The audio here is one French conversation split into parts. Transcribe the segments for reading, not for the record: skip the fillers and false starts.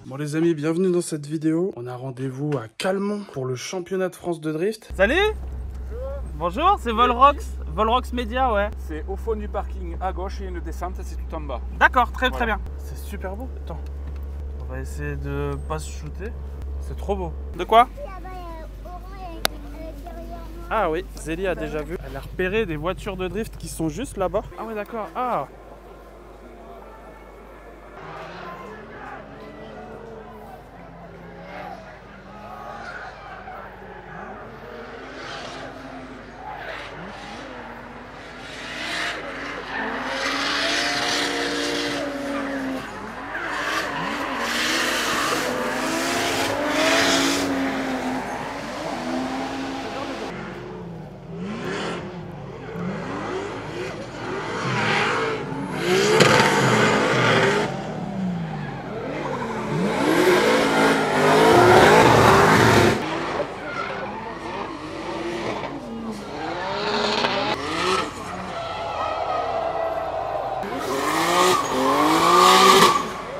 Bon les amis, bienvenue dans cette vidéo. On a rendez-vous à Calmont pour le championnat de France de drift. Salut. Bonjour, c'est Volrox Media, ouais. C'est au fond du parking à gauche et une descente, c'est tout en bas. D'accord, très bien. C'est super beau. Attends, On va essayer de pas se shooter. C'est trop beau. De quoi? Ah oui, Zélie a déjà vu. Elle a repéré des voitures de drift qui sont juste là-bas. Ah ouais, d'accord. Ah.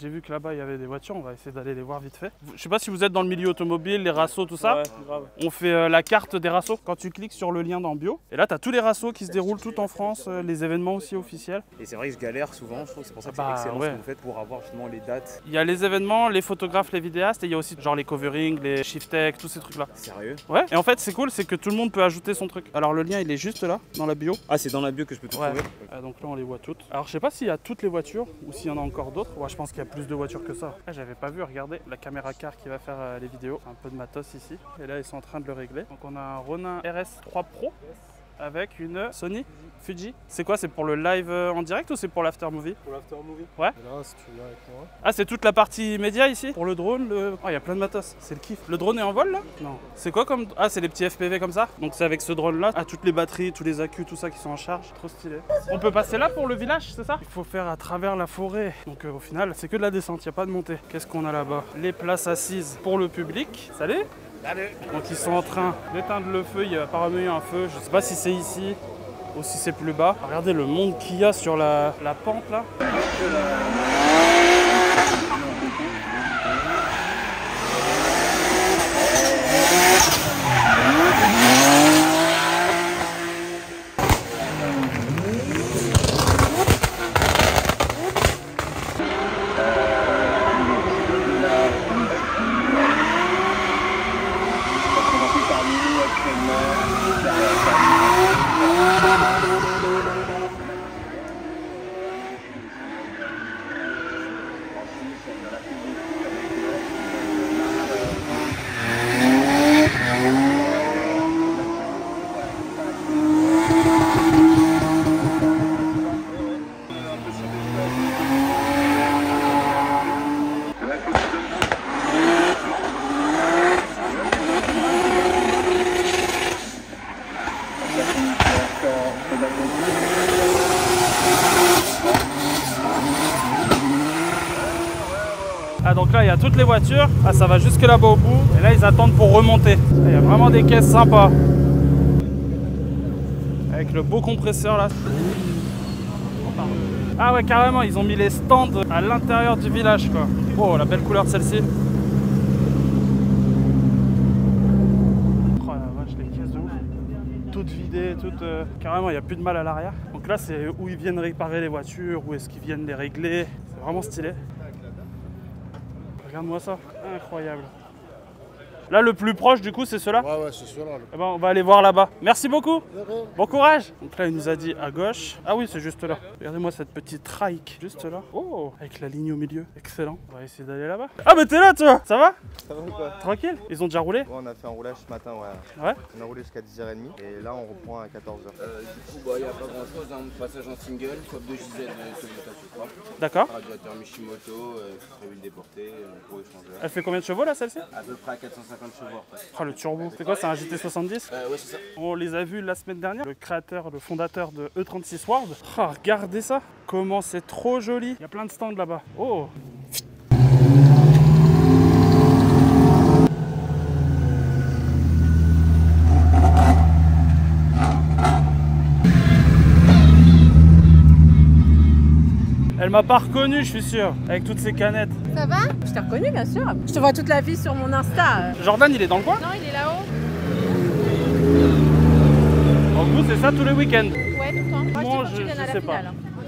J'ai vu que là-bas il y avait des voitures, on va essayer d'aller les voir vite fait. Je sais pas si vous êtes dans le milieu automobile, les rassos, tout ça. Ouais, grave. On fait la carte des rassos quand tu cliques sur le lien dans bio. Et là, tu as tous les rassos qui se déroulent tout en France, les événements aussi officiels. Et c'est vrai que je galère souvent, je trouve que c'est pour ça que Bah, c'est excellent ouais. ce que vous faites pour avoir justement les dates. Il y a les événements, les photographes, les vidéastes, et il y a aussi genre les coverings, les shift tech, tous ces trucs-là. Sérieux? Ouais, et en fait, c'est cool, c'est que tout le monde peut ajouter son truc. Alors, le lien, il est juste là, dans la bio. Ah, c'est dans la bio que je peux tout Ouais. trouver? Donc là, on les voit toutes. Alors, je sais pas s'il y a toutes les voitures ou s'il y en a encore d'autres. Ouais, je pense qu'il y a plus de voitures que ça. Ah, j'avais pas vu, regardez, la caméra car qui va faire les vidéos. Un peu de matos ici. Et là, ils sont en train de le régler. Donc, on a un Ronin RS3 Pro avec une Sony Fuji. C'est quoi? C'est pour le live en direct ou c'est pour l'after movie? Pour l'after movie. Ouais. Et là, si tu viens avec moi. Ah, c'est toute la partie média ici? Pour le drone, Oh, il y a plein de matos. C'est le kiff. Le drone est en vol là? Non. C'est quoi comme... Ah, c'est les petits FPV comme ça? Donc c'est avec ce drone là. Ah, toutes les batteries, tous les accus, tout ça qui sont en charge. Trop stylé. On peut passer là pour le village, c'est ça? Il faut faire à travers la forêt. Donc au final, c'est que de la descente, il n'y a pas de montée. Qu'est-ce qu'on a là-bas? Les places assises pour le public. Salut! Donc ils sont en train d'éteindre le feu, il y a apparemment eu un feu. Je sais pas si c'est ici ou si c'est plus bas. Regardez le monde qu'il y a sur la pente là. Ah donc là il y a toutes les voitures, ah ça va jusque là-bas au bout, et là ils attendent pour remonter. Il y a vraiment des caisses sympas. Avec le beau compresseur là. Ah ouais carrément, ils ont mis les stands à l'intérieur du village quoi. Oh la belle couleur de celle-ci. Oh la vache, les caisses de ouf. Toutes vidées, toutes... Carrément il n'y a plus de mal à l'arrière. Donc là c'est où ils viennent réparer les voitures, où est-ce qu'ils viennent les régler. C'est vraiment stylé. Regarde-moi ça, incroyable. Là, le plus proche, du coup, c'est ceux-là? Ouais, c'est ceux-là. Eh ben, on va aller voir là-bas. Merci beaucoup. Bon courage. Donc là, il nous a dit à gauche. Ah oui, c'est juste là. Regardez-moi cette petite trike, juste là. Oh, avec la ligne au milieu. Excellent. On va essayer d'aller là-bas. Ah, mais t'es là, toi. Ça va? Ça va ou pas? Tranquille? Ils ont déjà roulé? Ouais, on a fait un roulage ce matin, ouais. Ouais. On a roulé jusqu'à 10h30 et là on reprend à 14h. Du coup, il n'y a pas grand chose, hein. Passage en single, soit 2 JZ de Toyota Supra. D'accord. Radiateur Mishimoto, prévu de déporter, gros échangeur. Elle fait combien de chevaux là, celle-ci? À peu près à 450 chevaux. Ah, le turbo. C'est quoi? C'est un GT70? Ouais, c'est ça. On les a vus la semaine dernière. Le créateur, le fondateur de E36 World. Ah, regardez ça. Comment c'est trop joli. Il y a plein de stands là-bas. Oh. Elle m'a pas reconnu, je suis sûr, avec toutes ces canettes. Ça va? Je t'ai reconnu, bien sûr. Je te vois toute la vie sur mon Insta. Jordan, il est dans le coin? Non, il est là-haut. En gros, c'est ça tous les week-ends. Ouais, tout le temps. Moi, je sais pas.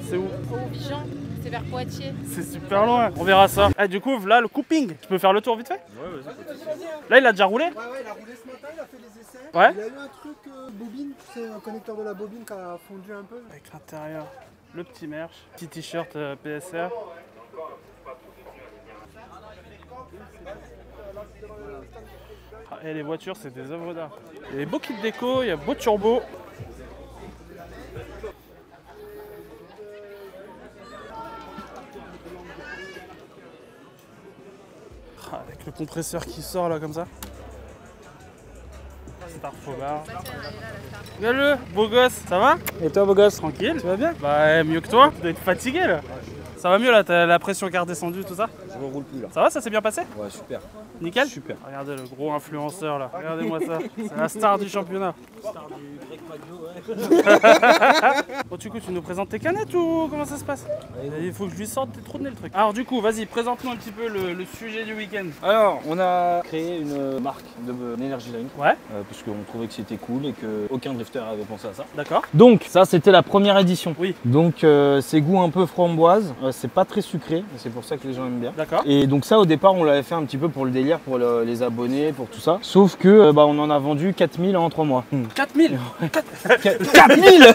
C'est où? Au Vigan, c'est vers Poitiers. C'est super loin. On verra ça. Ah, du coup, là, le couping. Je peux faire le tour vite fait? Ouais, vas-y. Là, il a déjà roulé? Ouais, il a roulé ce matin, il a fait les essais. Ouais. Il a eu un truc bobine, c'est un connecteur de la bobine qui a fondu un peu. Avec l'intérieur, le petit merch, petit t-shirt PSR. Ah, et les voitures, c'est des œuvres d'art. Il y a des beaux kits déco, il y a beau turbo. Ah, avec le compresseur qui sort là comme ça. Star Fobar. Regarde-le, beau gosse, ça va? Et toi, beau gosse? Tranquille? Tu vas bien? Bah, mieux que toi. Tu dois être fatigué là. Ça va mieux là, t'as la pression qui est redescendue, tout ça? Je ne roule plus là. Ça va, ça s'est bien passé? Ouais, super. Nickel? Super. Regardez le gros influenceur là, regardez-moi ça. C'est la star du championnat. Star du Grec Maggio, ouais. Bon, du coup, tu nous présentes tes canettes ou comment ça se passe? Il faut que je lui sorte trop de nez le truc. Alors, du coup, vas-y, présente-nous un petit peu le sujet du week-end. Alors, on a créé une marque d'énergie drink. Ouais. Parce qu'on trouvait que c'était cool et qu'aucun drifter avait pensé à ça. D'accord. Donc, ça, c'était la première édition. Oui. Donc, c'est goût un peu framboise. C'est pas très sucré, c'est pour ça que les gens aiment bien. D'accord. Et donc, ça, au départ, on l'avait fait un petit peu pour le délire, pour les abonnés, pour tout ça. Sauf que, on en a vendu 4000 en 3 mois. 4000 4000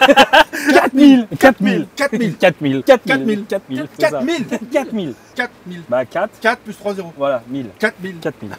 4000 4000 4000 4000 4000 4000 4000 4000 Bah 4 4 plus 3 0. Voilà, 1000 4000 4000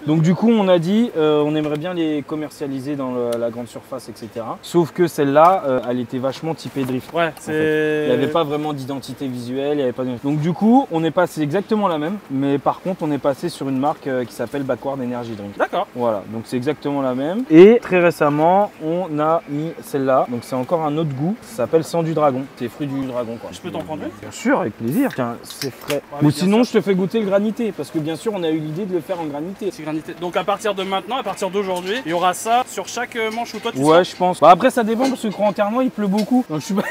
Donc du coup on a dit on aimerait bien les commercialiser dans la grande surface, etc. Sauf que celle-là elle était vachement typée drift. Ouais, c'est... Il n'y avait pas vraiment d'identité visuelle, il y avait pas de... Donc du coup on est passé exactement la même, mais par contre on est passé sur une marque qui s'appelle Backward Energy Drink. D'accord. Voilà, donc c'est exactement la même. Et très récemment on a mis celle-là, donc c'est encore un autre goût, ça s'appelle Sang du Dragon. C'est fruit du dragon quoi. Je peux t'en prendre une? Bien sûr, avec plaisir. Tiens, c'est frais. Ouais, Ou bien sinon sûr. je te fais goûter le granité, parce que bien sûr on a eu l'idée de le faire en granité. C'est granité. Donc à partir de maintenant, à partir d'aujourd'hui, il y aura ça sur chaque manche où toi tu Ouais, sors. je pense. Bah après ça dépend parce que Cran-en-Ternois il pleut beaucoup. Donc je suis pas...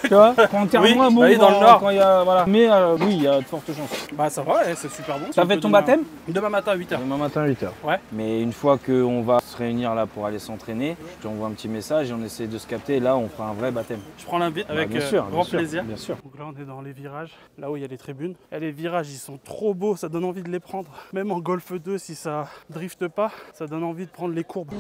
Tu vois, Cran-en-Ternois, Oui, bon, bah oui, dans le nord. quand il y a, voilà. Mais oui, il y a de fortes chances. Bah ça va, ouais, c'est super bon. T'as fait ton baptême? Demain matin à 8h. Demain matin 8h. Ouais. Mais une fois qu'on va se réunir là pour aller s'entraîner, je t'envoie un petit message et on essaie de se capter. Et là on fera un vrai baptême. Je prends l'invite avec bien sûr, grand bien sûr, plaisir. bien sûr. Donc là on est dans les virages, là où il y a les tribunes. Et les virages ils sont trop beaux, ça donne envie de les prendre. Même en Golf 2 si ça drifte pas, ça donne envie de prendre les courbes.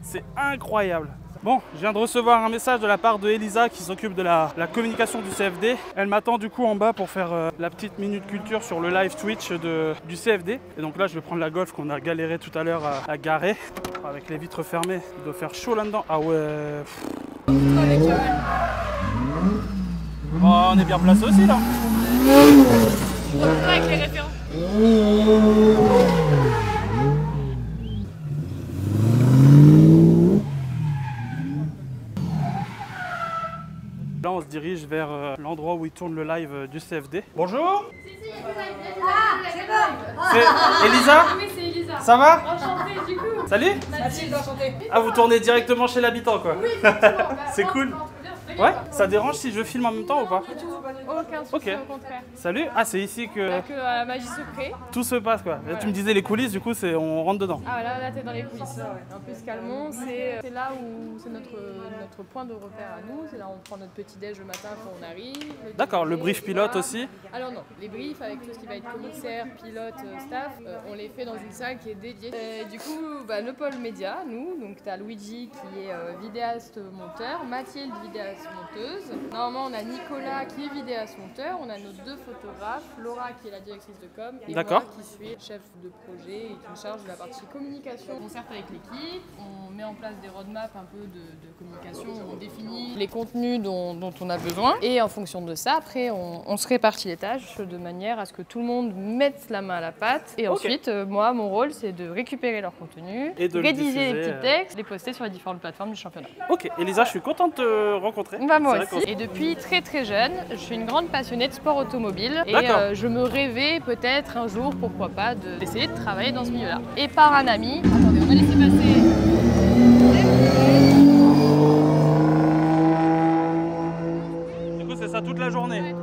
C'est incroyable. Bon, je viens de recevoir un message de la part de Elisa qui s'occupe de la communication du CFD. Elle m'attend du coup en bas pour faire la petite minute culture sur le live Twitch du CFD. Et donc là, je vais prendre la Golf qu'on a galéré tout à l'heure à garer. Avec les vitres fermées, il doit faire chaud là-dedans. Ah ouais. Oh, on est bien placé aussi là. Avec les référents. Là, on se dirige vers l'endroit où il tourne le live du CFD. Bonjour. C'est Elisa? Oui, c'est Elisa. Ça va? Enchantée du coup. Salut. Mathilde, enchantée. Ah, vous tournez directement chez l'habitant quoi. Oui, exactement. C'est cool. Ouais, ça dérange si je filme en même temps ou pas? Aucun souci, Ok. au contraire. Salut. Ah, c'est ici que Que à la magie se crée. tout se passe quoi. Là, tu me disais les coulisses, du coup, on rentre dedans. Ah là t'es dans les coulisses. En plus Calmont, c'est là où c'est notre point de repère à nous. C'est là où on prend notre petit déj le matin quand on arrive. D'accord, le déjeuner, brief pilote voilà. aussi. Alors non, les briefs avec tout ce qui va être commissaire, pilote, staff, on les fait dans une salle qui est dédiée. Du coup, le pôle média, nous, donc tu as Luigi qui est vidéaste monteur, Mathilde vidéaste monteuse. Normalement, on a Nicolas qui est vidéaste monteur, on a nos 2 photographes, Laura qui est la directrice de com et D'accord. moi qui suis chef de projet et qui me charge de la partie communication. On concerte avec l'équipe, on met en place des roadmaps un peu de communication, on définit les contenus dont on a besoin et en fonction de ça, après on se répartit les tâches de manière à ce que tout le monde mette la main à la pâte et ensuite moi mon rôle c'est de récupérer leur contenu, Et de le rédiger les diffuser, petits textes, les poster sur les différentes plateformes du championnat. Ok, Elisa, je suis contente de te rencontrer. Bah moi C'est vrai aussi. Et depuis très jeune, je suis une grande passionnée de sport automobile et D'accord. je me rêvais peut-être un jour, pourquoi pas, d'essayer de travailler dans ce milieu-là. Et par un ami, attendez, on va laisser passer. Du coup, c'est ça toute la journée.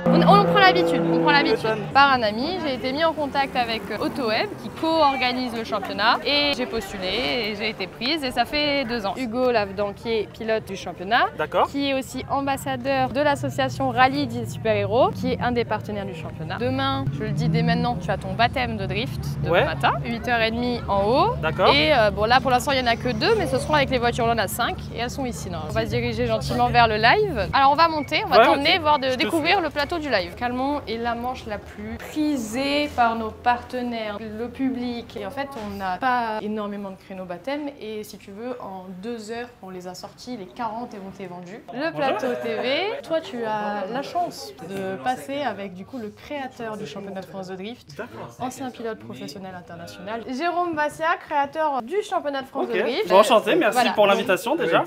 On prend l'habitude, m'étonnes. Par un ami, j'ai été mis en contact avec AutoWeb qui co-organise le championnat et j'ai postulé et j'ai été prise et ça fait 2 ans. Hugo Lavedan qui est pilote du championnat, D'accord. qui est aussi ambassadeur de l'association Rallye des super-héros, qui est un des partenaires du championnat. Demain, je le dis dès maintenant, tu as ton baptême de drift demain matin, 8h30 en haut. D'accord. Et bon là pour l'instant il n'y en a que 2, mais ce seront avec les voitures, on en a 5 et elles sont ici. On va se diriger gentiment vers le live. Alors on va monter, on va t'emmener voir découvrir le plateau du live. Calmont est la manche la plus prisée par nos partenaires, le public. Et en fait, on n'a pas énormément de créneaux baptême. Et si tu veux, en 2 heures, on les a sortis, les 40 ont été vendus. Le plateau TV, toi, tu as la chance de passer avec du coup le créateur du championnat de France de drift, ancien pilote professionnel international, Jérôme Bassia, créateur du championnat de France de drift. Bon, enchanté, merci pour l'invitation déjà.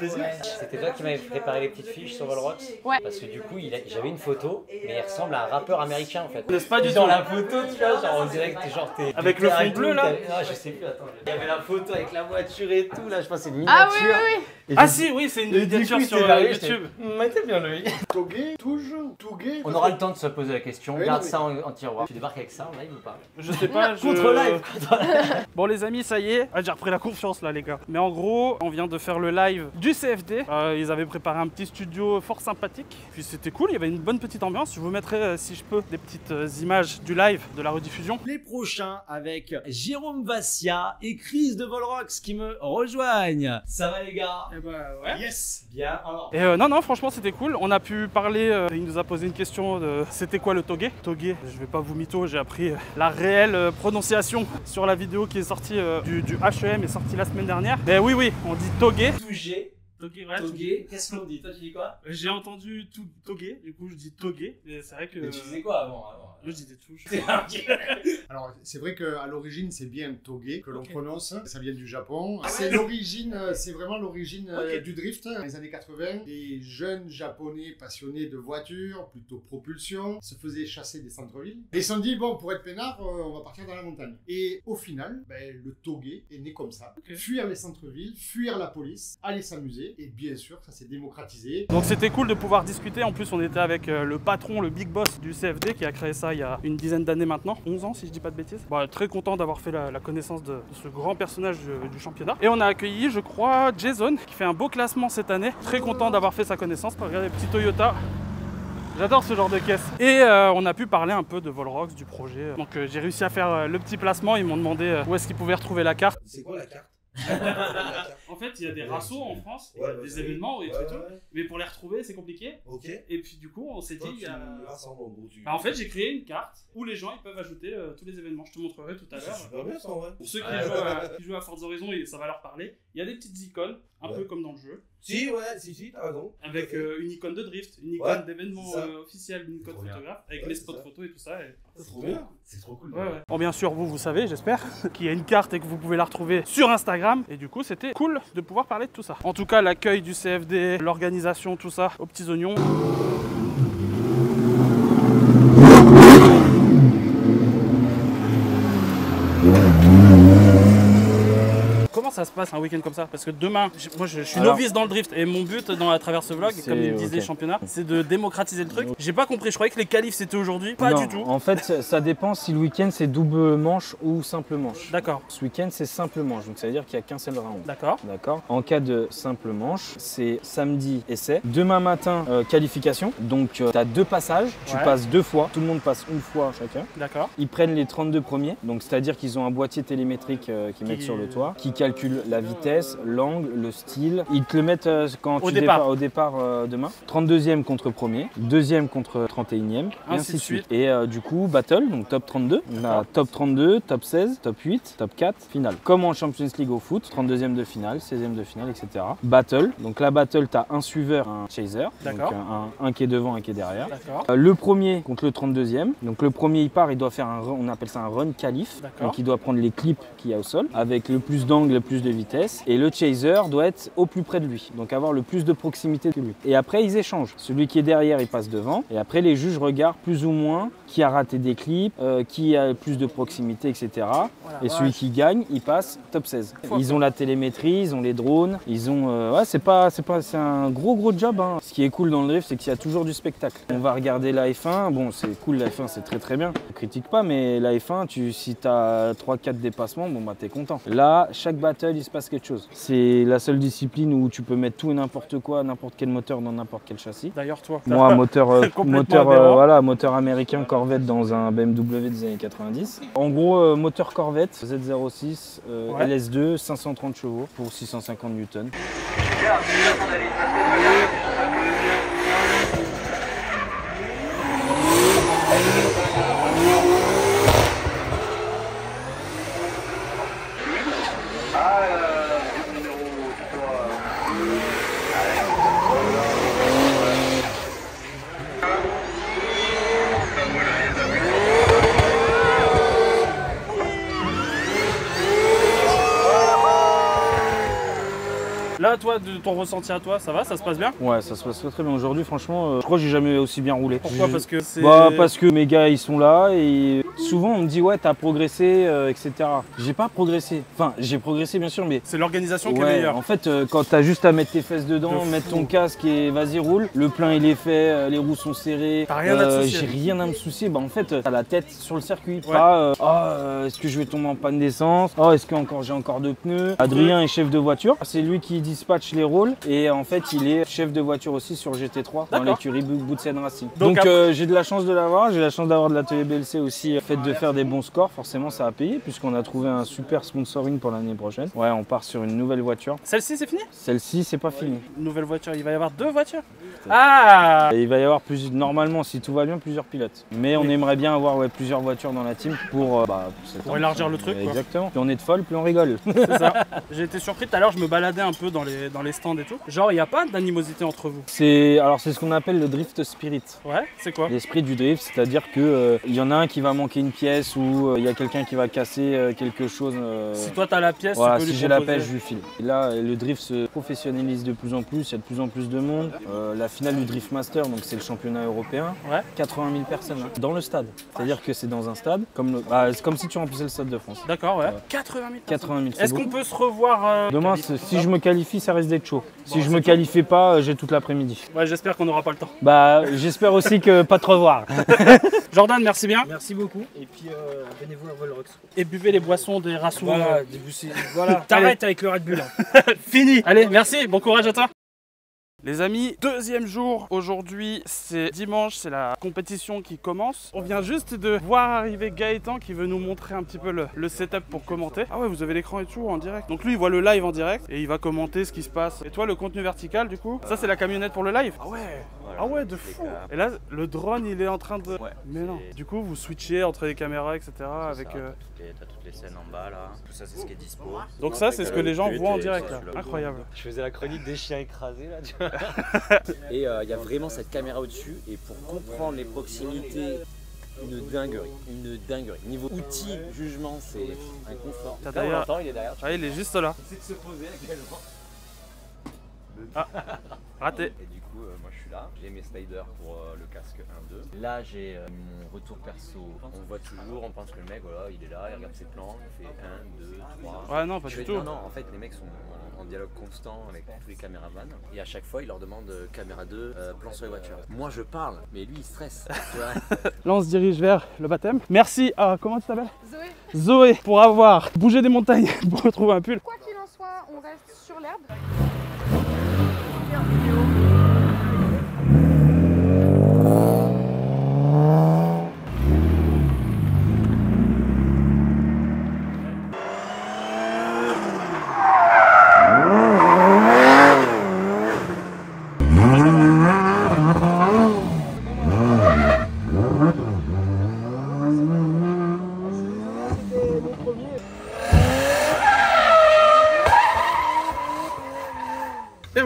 C'était toi qui m'avais préparé les petites fiches sur Volrox. Ouais. Parce que du coup, j'avais une photo, mais il ressemble à un rappeur américain en fait. N'est-ce pas du tout? Dans la photo, tu vois, genre on dirait que t'es avec le fond bleu là. Ah, je sais plus, attends. Il y avait la photo avec la voiture et tout, là, je pense que c'est une Ah miniature. oui. Ah si, oui, c'est une miniature sur YouTube. Mettez bien lui. Togué, toujours, Togué. On aura le temps de se poser la question. Oui, Garde non, ça en tiroir. Tu débarques avec ça en live ou pas? Je sais pas, Contre live. Bon les amis, ça y est, j'ai repris la confiance là les gars. Mais en gros, on vient de faire le live du CFD. Ils avaient préparé un petit studio fort sympathique. Puis c'était cool, il y avait une bonne petite ambiance. Je vous mettrai, si je peux, des petites images du live, de la rediffusion. Les prochains avec Jérôme Vassia et Chris de Volrox qui me rejoignent. Ça va les gars? Et bah ouais. Yes. Bien. Alors. Et non, franchement c'était cool. On a pu parler, il nous a posé une question de c'était quoi le togué. Togué, je vais pas vous mytho, j'ai appris la réelle prononciation sur la vidéo qui est sortie du HEM, est sortie la semaine dernière. Mais oui, on dit togué. Tougé. Togué, ouais. Togué. Qu'est-ce qu'on dit? Toi tu dis quoi? J'ai entendu togué, du coup je dis togué. Mais c'est vrai que. Mais tu disais quoi avant? Je disais touche. Alors, c'est vrai qu'à l'origine, c'est bien Togué que l'on prononce. Ça vient du Japon. C'est l'origine, c'est vraiment l'origine du drift. Dans les années 80, des jeunes japonais passionnés de voitures, plutôt propulsion, se faisaient chasser des centres-villes. Et ils se sont dit, bon, pour être peinard, on va partir dans la montagne. Et au final, le Togué est né comme ça. Fuir les centres-villes, fuir la police, aller s'amuser. Et bien sûr, ça s'est démocratisé. Donc c'était cool de pouvoir discuter. En plus, on était avec le patron, le big boss du CFD qui a créé ça il y a une dizaine d'années maintenant, 11 ans si je dis pas de bêtises. Bon, très content d'avoir fait la connaissance de ce grand personnage du championnat. Et on a accueilli, je crois, Jason qui fait un beau classement cette année. Très content d'avoir fait sa connaissance. Regardez, petit Toyota. J'adore ce genre de caisse. Et on a pu parler un peu de Volrox, du projet. Donc j'ai réussi à faire le petit placement. Ils m'ont demandé où est-ce qu'ils pouvaient retrouver la carte. C'est quoi la carte? En fait, il y a des rassos en France, des événements et tout, mais pour les retrouver, c'est compliqué. Ok. Et puis du coup, on s'est dit, il y a... En fait, j'ai créé une carte où les gens ils peuvent ajouter tous les événements. Je te montrerai tout à l'heure. C'est super bien ça, ouais. Pour ceux qui jouent à Forza Horizon, ça va leur parler. Il y a des petites icônes, un peu comme dans le jeu. Si, t'as raison. Avec une icône de drift, une icône d'événement officiel, une icône photographe, avec les spots photos et tout ça. C'est trop bien. C'est trop cool. Bon, bien sûr, vous savez, j'espère, qu'il y a une carte et que vous pouvez la retrouver sur Instagram. Et du coup, c'était cool de pouvoir parler de tout ça. En tout cas, l'accueil du CFD, l'organisation, tout ça, aux petits oignons. Comment ça se passe un week-end comme ça? Parce que demain, moi je suis novice dans le drift et mon but à travers ce vlog, comme il disait championnat, c'est de démocratiser le truc. J'ai pas compris, je croyais que les qualifs c'était aujourd'hui, pas du tout. En fait, ça dépend si le week-end c'est double manche ou simple manche. D'accord. Ce week-end c'est simple manche, donc ça veut dire qu'il n'y a qu'un seul round. D'accord. D'accord. En cas de simple manche, c'est samedi essai. Demain matin, qualification. Donc tu as 2 passages, tu passes 2 fois, tout le monde passe une fois chacun. D'accord. Ils prennent les 32 premiers, donc c'est-à-dire qu'ils ont un boîtier télémétrique qu'ils mettent sur le toit, qui calculent la vitesse, l'angle, le style. Ils te le mettent quand Au tu départ. au départ de main. 32e contre premier, deuxième contre 31e, et ainsi de suite. Et du coup, battle, donc top 32. On a top 32, top 16, top 8, top 4, finale. Comme en Champions League au foot, 32e de finale, 16e de finale, etc. Battle, donc la battle, tu as un suiveur, un chaser, donc un qui est devant, un qui est derrière. Le premier contre le 32e, donc le premier il part, il doit faire on appelle ça un run qualif, donc il doit prendre les clips qu'il y a au sol, avec le plus d'angle, le plus de vitesse, et le chaser doit être au plus près de lui, donc avoir le plus de proximité que lui. Et après ils échangent, celui qui est derrière il passe devant, et après les juges regardent plus ou moins qui a raté des clips, qui a plus de proximité, etc. Et celui qui gagne, il passe top 16. Ils ont la télémétrie, ils ont les drones, ils ont... ouais, c'est un gros job, hein. Ce qui est cool dans le drift, c'est qu'il y a toujours du spectacle. On va regarder la F1, bon c'est cool, la F1 c'est très bien, je critique pas, mais la F1, si tu as 3-4 dépassements, bon bah t'es content. Là, chaque battle, il se passe quelque chose. C'est la seule discipline où tu peux mettre tout et n'importe quoi, n'importe quel moteur dans n'importe quel châssis. D'ailleurs toi. Moi, moteur américain Corvette dans un BMW des années 90. En gros, moteur Corvette Z06, LS2, 530 chevaux pour 650 Newton. Là, toi, de ton ressenti à toi, ça va? Ça se passe bien? Ouais, ça se passe très bien. Aujourd'hui, franchement, je crois que j'ai jamais aussi bien roulé. Pourquoi? Parce que c'est... Parce que mes gars, ils sont là et souvent, on me dit, ouais, t'as progressé, etc. J'ai pas progressé. Enfin, j'ai progressé, bien sûr, mais... C'est l'organisation qui est meilleure. En fait, quand t'as juste à mettre tes fesses dedans, mettre ton casque et vas-y, roule. Le plein, il est fait, les roues sont serrées. T'as rien à te soucier. J'ai rien à me soucier. Bah, en fait, t'as la tête sur le circuit. Pas, est-ce que je vais tomber en panne d'essence? Est-ce que j'ai encore de pneus? Adrien est chef de voiture. C'est lui qui dispatche les rôles. Et en fait, il est chef de voiture aussi sur GT3 dans l'écurie Boutsen Racing. Donc j'ai de la chance de l'avoir. J'ai la chance d'avoir de l'atelier BLC aussi. Fait de faire des bons scores, forcément, ça a payé puisqu'on a trouvé un super sponsoring pour l'année prochaine. Ouais, on part sur une nouvelle voiture. Celle-ci, c'est fini? Celle-ci, c'est pas fini. Une nouvelle voiture, il va y avoir 2 voitures? Ah! Et il va y avoir normalement, si tout va bien, plusieurs pilotes. Mais on aimerait bien avoir plusieurs voitures dans la team pour élargir le truc. Exactement. Plus on est de folle, plus on rigole. C'est ça. J'ai été surpris tout à l'heure, je me baladais un peu dans les stands et tout. Genre, il n'y a pas d'animosité entre vous? C'est ce qu'on appelle le drift spirit. Ouais, c'est quoi? L'esprit du drift, c'est-à-dire que il y en a un qui va manquer une pièce ou il y a quelqu'un qui va casser quelque chose. Si toi t'as la pièce, voilà, tu peux si lui j'ai la proposer. pêche, je lui file. Et là, le drift se professionnalise de plus en plus, il y a de plus en plus de monde. La finale du Drift Master, donc c'est le championnat européen. 80 000 personnes là, dans le stade. C'est-à-dire que c'est dans un stade, c'est comme si tu remplissais le Stade de France. D'accord, ouais. 80 000. 80 000. Est-ce qu'on peut se revoir demain, si je me qualifie, ça risque d'être chaud. Si je me qualifie pas, j'ai toute l'après-midi. Ouais, j'espère qu'on n'aura pas le temps. J'espère aussi que pas te revoir. Jordan, merci bien. Merci beaucoup. Et puis abonnez-vous à Volrox. Et buvez les boissons des Rassou. Voilà, t'arrêtes avec le Red Bull. Fini. Allez, merci, bon courage à toi. Les amis, deuxième jour, aujourd'hui c'est dimanche, c'est la compétition qui commence. On vient juste de voir arriver Gaëtan qui veut nous montrer un petit peu le setup pour commenter. Ah ouais, vous avez l'écran et tout en direct. Donc lui il voit le live en direct et il va commenter ce qui se passe. Et toi le contenu vertical du coup, ça c'est la camionnette pour le live? Ah ouais, voilà. Ah ouais, de fou. Et là le drone il est en train de... Ouais. Mais non. Du coup vous switchez entre les caméras etc. avec... T'as toutes les scènes en bas là, tout ça c'est ce qui est dispo. Donc ça c'est ce que les gens voient en direct là, incroyable. Je faisais la chronique des chiens écrasés là, tu vois. Et il y a vraiment cette caméra au-dessus et pour comprendre les proximités, une dinguerie. Niveau outils, jugement, c'est un confort. D'ailleurs, il est derrière. Ah, il est juste là. C'est de se poser actuellement. Ah, raté. Et du coup, moi je suis là, j'ai mes sliders pour le casque 1-2. Là j'ai mon retour perso. On voit toujours, on pense que le mec, voilà, il est là, il regarde ses plans, il fait 1, 2, 3. Ouais, non, pas du tout. Non, en fait, les mecs sont en dialogue constant avec tous les caméramans. Et à chaque fois, il leur demande caméra 2, plan sur les voitures. Moi je parle, mais lui il stresse. Tu vois. Là on se dirige vers le baptême. Merci à, comment tu t'appelles? Zoé, pour avoir bougé des montagnes pour retrouver un pull. Quoi qu'il en soit, on reste sur l'herbe.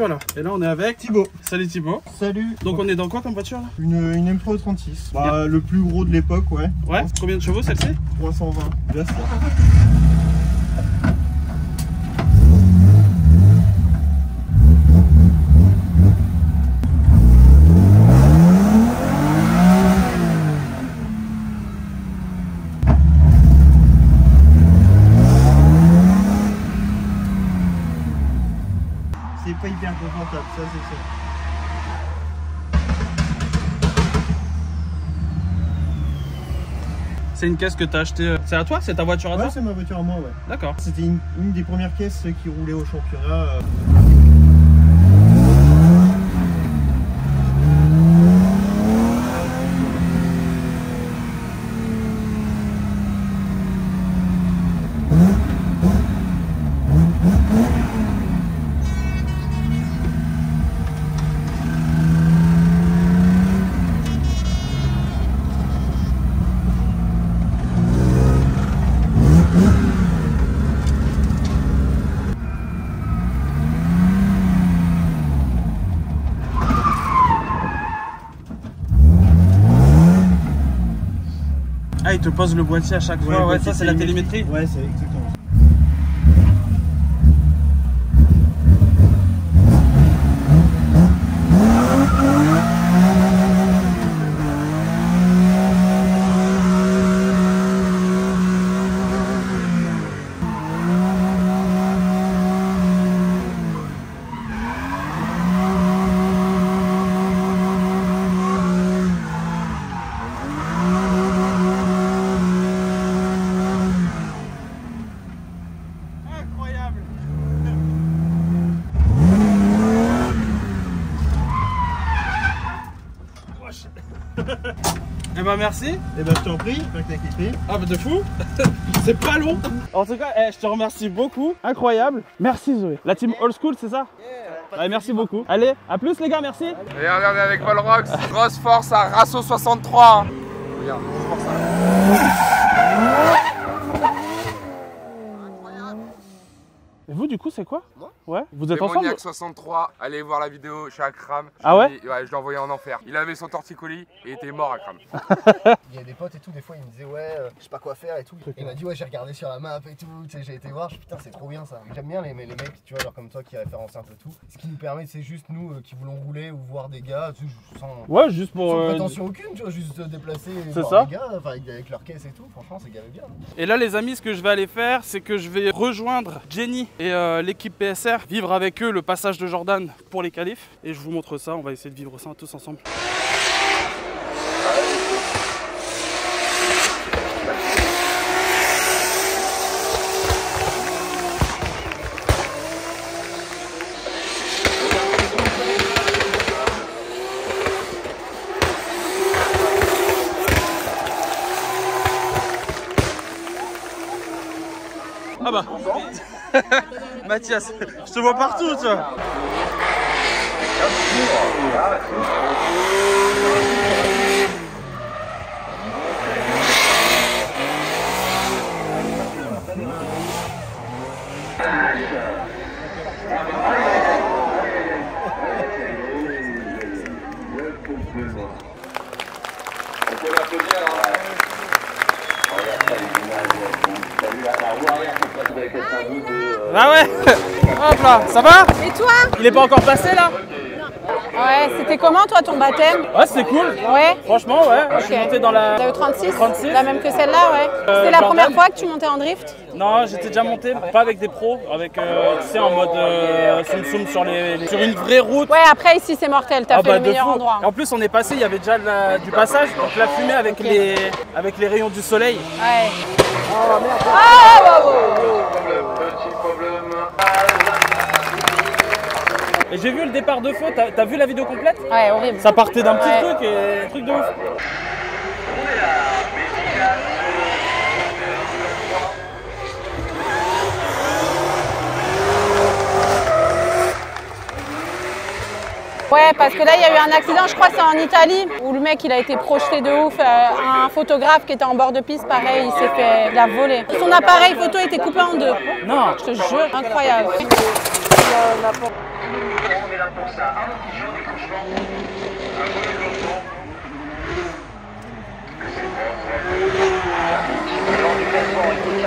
voilà. Et là on est avec Thibaut. Salut Thibaut. Salut. Donc on est dans quoi comme voiture là? Une M3 36. Bah, le plus gros de l'époque, ouais. Ouais. Combien de chevaux celle-ci? 320. Là, ça. C'est pas hyper confortable, ça c'est sûr. C'est une caisse que t'as achetée. C'est à toi? C'est ta voiture à toi? Ouais, c'est ma voiture à moi, ouais. D'accord. C'était une des premières caisses qui roulait au championnat. Ah, il te pose le boîtier à chaque fois. Ouais, ça c'est la télémétrie. Ouais, c'est exactement ça. Eh ben merci. Eh ben je t'en prie, pas que t'inquiéter. Ah bah de fou. C'est pas long. En tout cas, je te remercie beaucoup. Incroyable. Merci Zoé. La team Old School, c'est ça? Ouais, merci beaucoup. Allez, à plus les gars, merci. Et regardez avec Volrox, grosse force à Rasso 63. Hein. Regarde, grosse force Et vous du coup c'est quoi? Moi? Ouais. Vous êtes ensemble? Démoniaque 63, allez voir la vidéo chez Akram. Ah ouais? Ouais, je l'ai envoyé en enfer. Il avait son torticolis et était mort Akram. Il y a des potes et tout, des fois ils me disaient ouais, je sais pas quoi faire et tout. Et il m'a dit ouais, j'ai regardé sur la map et tout, tu sais, j'ai été voir, je putain c'est trop bien ça. J'aime bien les mecs, tu vois, genre comme toi qui référencent un peu tout. Ce qui nous permet, c'est juste nous qui voulons rouler ou voir des gars, tu sais, ouais, juste pour sans prétention aucune, tu vois, juste se déplacer et voir ça. des gars, enfin avec leur caisse et tout, franchement c'est gavé bien. Et là les amis, ce que je vais aller faire, c'est que je vais rejoindre Jenny et l'équipe PSR, vivre avec eux le passage de Jordan pour les qualifs. Et je vous montre ça, on va essayer de vivre ça tous ensemble. Ah bah Mathias, je te vois partout, tu vois. Ah ouais. Hop là, ça va? Et toi? Il est pas encore passé là? Ouais, c'était comment toi ton baptême? Ouais, c'était cool. Ouais. Franchement, ouais. Je suis monté dans la E36. 36. La même que celle-là, ouais. C'était la première fois que tu montais en drift? Non, j'étais déjà monté, pas avec des pros, avec, tu sais, en mode soum sur une vraie route. Ouais, après ici c'est mortel, t'as fait le meilleur endroit. En plus, on est passé, il y avait déjà du passage, donc la fumée avec, avec les rayons du soleil. Ouais. Oh merde. Ah, bravo. Et j'ai vu le départ de feu, t'as vu la vidéo complète? Ouais, horrible. Ça partait d'un petit truc et un truc de ouf. Ouais, parce que là il y a eu un accident, je crois que c'est en Italie, où le mec il a été projeté de ouf. Un photographe qui était en bord de piste, pareil, il s'est fait la voler. Son appareil photo était coupé en deux. Non, je te jure, incroyable. est là pour ça. Un petit jeu décrochement. Un bon décrochement. C'est bon. Le long du classement, il faut qu'il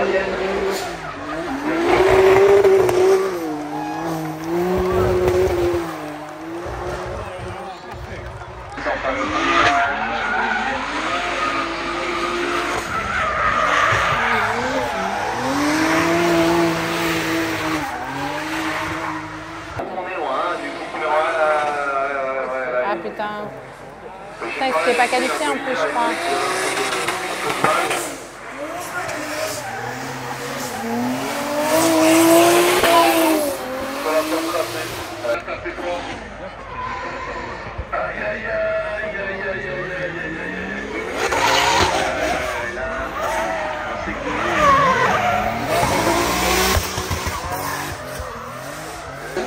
Ah putain. Putain, il s'était pas qualifié en plus, je crois.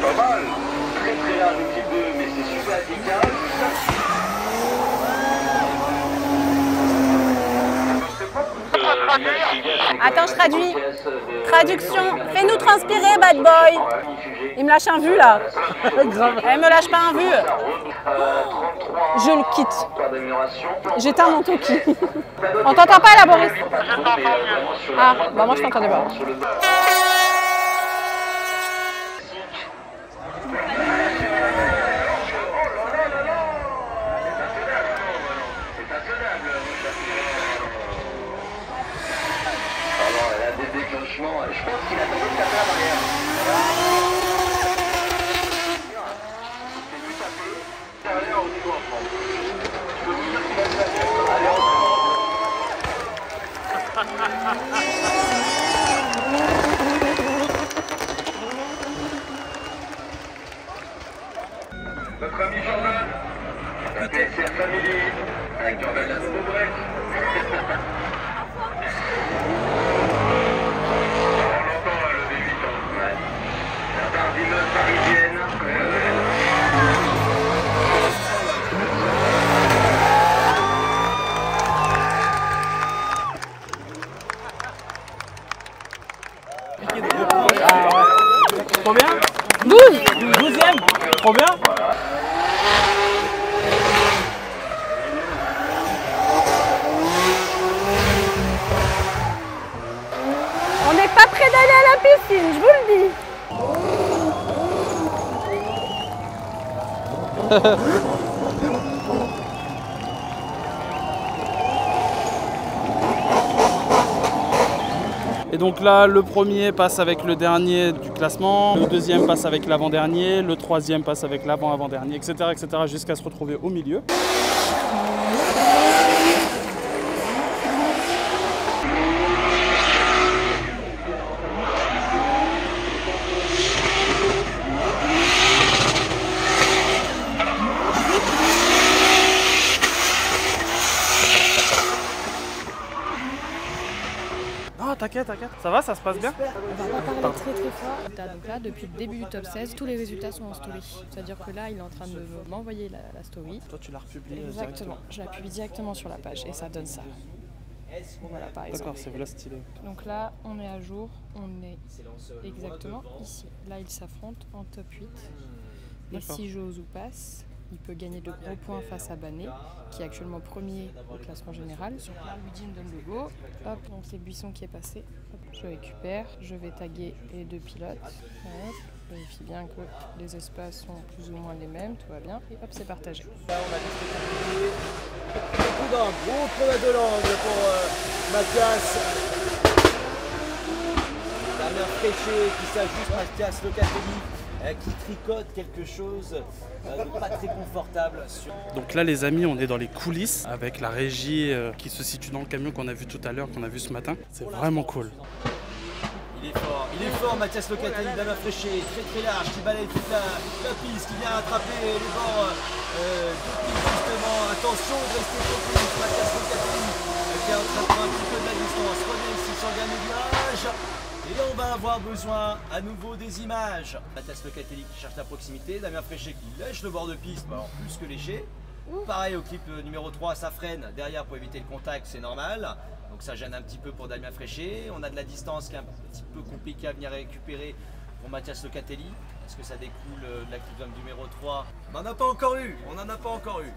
Pas mal, très très large un petit peu, mais c'est super efficace. Attends, je traduis. Traduction. Fais-nous transpirer, bad boy. Il me lâche un vu là. Grave. Elle me lâche pas un vu. Je le quitte. J'éteins mon toki. On t'entend pas là, Boris? Ah, bah moi je t'entendais pas. Je pense qu'il a tenté de taper la barrière. C'est du taper. Derrière au niveau en France. Je peux vous dire qu'il a taper. Allez, on notre ami Jordan, la PSR Family, avec Jordan la Beaubrec. Parisienne. Combien? 12. 12e. Trop bien. On n'est pas près d'aller à la piscine, je vous le dis. Et donc là, le premier passe avec le dernier du classement, le deuxième passe avec l'avant-dernier, le troisième passe avec l'avant-avant-dernier, etc., jusqu'à se retrouver au milieu. T'inquiète, ça va, ça se passe bien? On va pas parler très fort. Donc là, depuis le début du top 16, tous les résultats sont en story. C'est-à-dire que là, il est en train de m'envoyer la story. Toi, tu l'as republié Exactement. Je la publie directement sur la page et ça donne ça. Voilà, par exemple. D'accord, c'est voilà stylé. Donc là, on est à jour, on est exactement ici. Là, ils s'affrontent en top 8. Et si Josu passe, il peut gagner de gros points face à Banet, qui est actuellement premier au classement général. Donc là, Luigi me donne le go. Hop, donc c'est Buisson qui est passé. Hop, je récupère, je vais taguer les deux pilotes. Hop, je vérifie bien que les espaces sont plus ou moins les mêmes, tout va bien. Et hop, c'est partagé. Là, on a des d'un gros chrono de l'angle pour Mathias. Damien Fréché qui s'ajuste, Mathias Locatelli qui tricote quelque chose de pas très confortable. Donc là les amis, on est dans les coulisses avec la régie qui se situe dans le camion qu'on a vu tout à l'heure, qu'on a vu ce matin. C'est vraiment cool. Il est fort Mathias Locatelli, Damien Fréché, très large, qui balaye toute la piste, qui vient attraper les bords de piste justement. Attention de rester focus, Mathias Locatelli qui est en train de prendre un petit peu de la distance, revient ici sur le dernier virage. Et là on va avoir besoin à nouveau des images. Mathias Locatelli qui cherche la proximité, Damien Fréché qui lèche le bord de piste, en plus que léger. Pareil au clip numéro 3, ça freine derrière pour éviter le contact, c'est normal. Donc ça gêne un petit peu pour Damien Fréché. On a de la distance qui est un petit peu compliquée à venir récupérer pour Mathias Locatelli. Est-ce que ça découle de l'active numéro 3? On n'en a pas encore eu, on n'en a pas encore eu.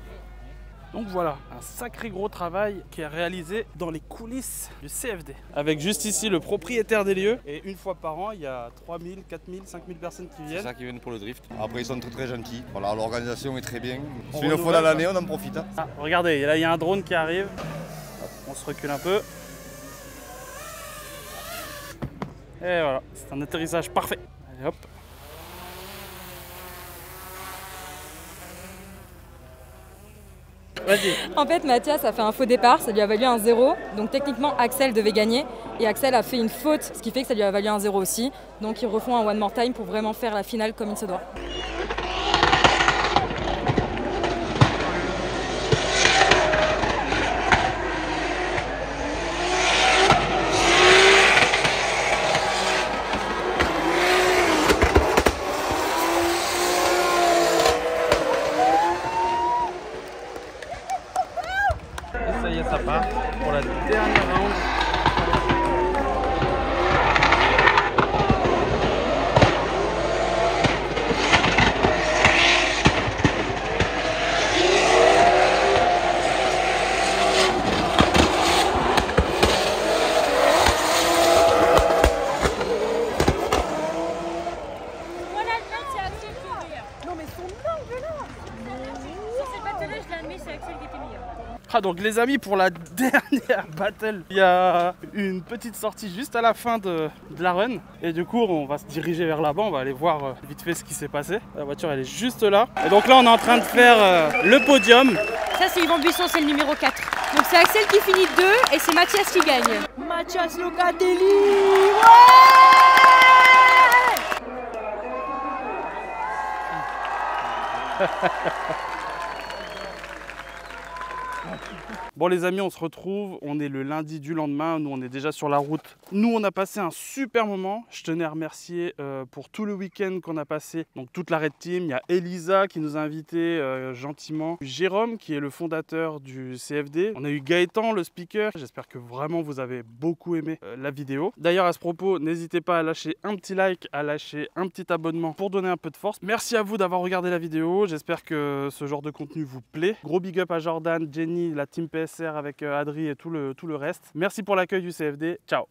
Donc voilà, un sacré gros travail qui est réalisé dans les coulisses du CFD. Avec juste ici le propriétaire des lieux. Et une fois par an, il y a 3000, 4000, 5000 personnes qui viennent. C'est ça qui viennent pour le drift. Après, ils sont très gentils. Voilà, l'organisation est très bien. C'est une fois dans l'année, on en profite. Hein. Ah, regardez, là il y a un drone qui arrive. On se recule un peu. Et voilà, c'est un atterrissage parfait. Allez hop. En fait, Mathias a fait un faux départ, ça lui a valu un 0. Donc techniquement, Axel devait gagner. Et Axel a fait une faute, ce qui fait que ça lui a valu un 0 aussi. Donc ils refont un one more time pour vraiment faire la finale comme il se doit. Ça y est, ça part pour la dernière round. Ah donc les amis, pour la dernière battle, il y a une petite sortie juste à la fin de la run. Et du coup on va se diriger vers là-bas, on va aller voir vite fait ce qui s'est passé. La voiture elle est juste là. Et donc là on est en train de faire le podium. Ça c'est Yvan Buisson, c'est le numéro 4. Donc c'est Axel qui finit 2 et c'est Mathias qui gagne. Mathias Locatelli, ouais. Bon les amis, on se retrouve, on est le lundi du lendemain, nous on est déjà sur la route. Nous on a passé un super moment, je tenais à remercier pour tout le week-end qu'on a passé, donc toute la Red Team. Il y a Elisa qui nous a invités gentiment, Jérôme qui est le fondateur du CFD, on a eu Gaëtan le speaker, j'espère que vraiment vous avez beaucoup aimé la vidéo. D'ailleurs à ce propos, n'hésitez pas à lâcher un petit like, à lâcher un petit abonnement pour donner un peu de force. Merci à vous d'avoir regardé la vidéo, j'espère que ce genre de contenu vous plaît. Gros big up à Jordan, Jenny, la team PSR avec Adri et tout le reste. Merci pour l'accueil du CFD, ciao.